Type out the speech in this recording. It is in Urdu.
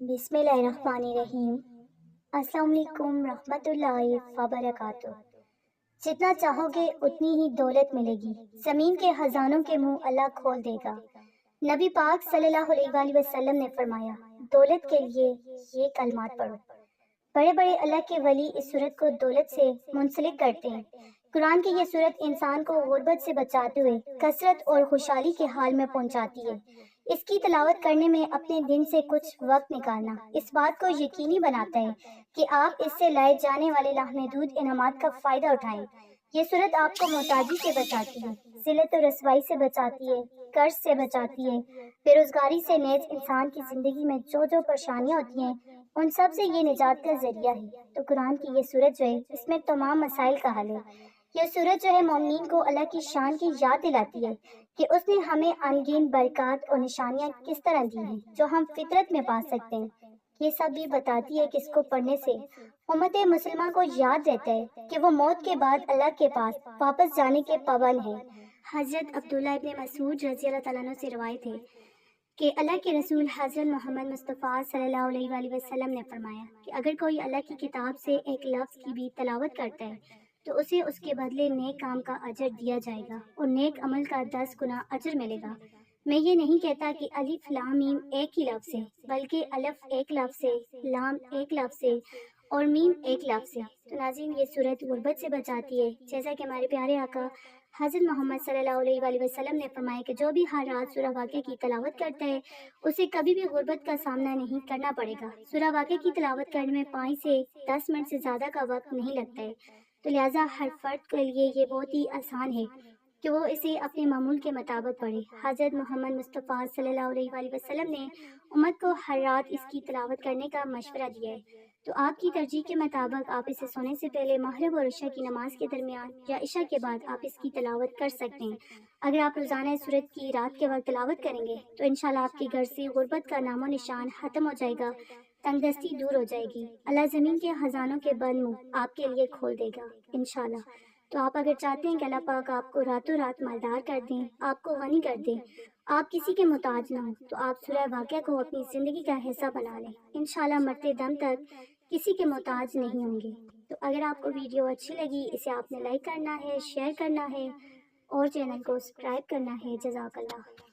بسم اللہ الرحمن الرحیم۔ السلام علیکم رحمۃ اللہ وبرکاتہ۔ جتنا چاہو گے اتنی ہی دولت ملے گی، زمین کے خزانوں کے منہ اللہ کھول دے گا۔ نبی پاک صلی اللہ علیہ وآلہ وسلم نے فرمایا، دولت کے لیے یہ کلمات پڑھو۔ بڑے بڑے اللہ کے ولی اس صورت کو دولت سے منسلک کرتے ہیں۔ قرآن کی یہ صورت انسان کو غربت سے بچاتے ہوئے کثرت اور خوشحالی کے حال میں پہنچاتی ہے۔ اس کی تلاوت کرنے میں اپنے دن سے کچھ وقت نکالنا اس بات کو یقینی بناتا ہے کہ آپ اس سے لائے جانے والے لامحدود انعامات کا فائدہ اٹھائیں۔ یہ صورت آپ کو محتاجی سے بچاتی ہے، ذلت و رسوائی سے بچاتی ہے، قرض سے بچاتی ہے، بے روزگاری سے نیز انسان کی زندگی میں جو پریشانیاں ہوتی ہیں ان سب سے یہ نجات کا ذریعہ ہے۔ تو قرآن کی یہ صورت جو ہے اس میں تمام مسائل کا حل ہے۔ یہ صورت جو ہے مومنین کو اللہ کی شان کی یاد دلاتی ہے کہ اس نے ہمیں انگین برکات اور نشانیاں کس طرح دی ہیں جو ہم فطرت میں پا سکتے ہیں۔ یہ سب بھی بتاتی ہے کہ اس کو پڑھنے سے امت مسلمہ کو یاد رہتا ہے کہ وہ موت کے بعد اللہ کے پاس واپس جانے کے پابند ہیں۔ حضرت عبداللہ ابن مسعود رضی اللہ تعالیٰ عنہ سے روایت ہے کہ اللہ کے رسول حضرت محمد مصطفیٰ صلی اللہ علیہ وآلہ وسلم نے فرمایا کہ اگر کوئی اللہ کی کتاب سے ایک لفظ کی بھی تلاوت کرتا ہے تو اسے اس کے بدلے نیک کام کا اجر دیا جائے گا اور نیک عمل کا 10 گنا اجر ملے گا۔ میں یہ نہیں کہتا کہ الف لام میم ایک ہی لفظ ہے، بلکہ الف ایک لفظ ہے، لام ایک لفظ ہے اور میم ایک لفظ ہے۔ تو ناظرین، یہ صورت غربت سے بچاتی ہے، جیسا کہ ہمارے پیارے آقا حضرت محمد صلی اللہ علیہ وآلہ وسلم نے فرمایا کہ جو بھی ہر رات سورہ واقعہ کی تلاوت کرتا ہے اسے کبھی بھی غربت کا سامنا نہیں کرنا پڑے گا۔ سورہ واقعہ کی تلاوت کرنے میں 5 سے 10 منٹ سے زیادہ کا وقت نہیں لگتا ہے، تو لہٰذا ہر فرد کے لیے یہ بہت ہی آسان ہے کہ وہ اسے اپنے معمول کے مطابق پڑھے۔ حضرت محمد مصطفیٰ صلی اللہ علیہ وآلہ وسلم نے امت کو ہر رات اس کی تلاوت کرنے کا مشورہ دیا ہے، تو آپ کی ترجیح کے مطابق آپ اسے سونے سے پہلے مغرب اور عشاء کی نماز کے درمیان یا عشاء کے بعد آپ اس کی تلاوت کر سکتے ہیں۔ اگر آپ روزانہ اس سورت کی رات کے وقت تلاوت کریں گے تو انشاءاللہ آپ کے گھر سے غربت کا نام و نشان ختم ہو جائے گا، تنگ دستی دور ہو جائے گی، اللہ زمین کے خزانوں کے بند منہ آپ کے لیے کھول دے گا انشاءاللہ۔ تو آپ اگر چاہتے ہیں کہ اللہ پاک آپ کو راتوں رات مالدار کر دیں، آپ کو غنی کر دیں، آپ کسی کے محتاج نہ ہوں، تو آپ سورہ واقعہ کو اپنی زندگی کا حصہ بنا لیں۔ انشاءاللہ مرتے دم تک کسی کے محتاج نہیں ہوں گے۔ تو اگر آپ کو ویڈیو اچھی لگی اسے آپ نے لائک کرنا ہے، شیئر کرنا ہے اور چینل کو سبسکرائب کرنا ہے۔ جزاک اللہ۔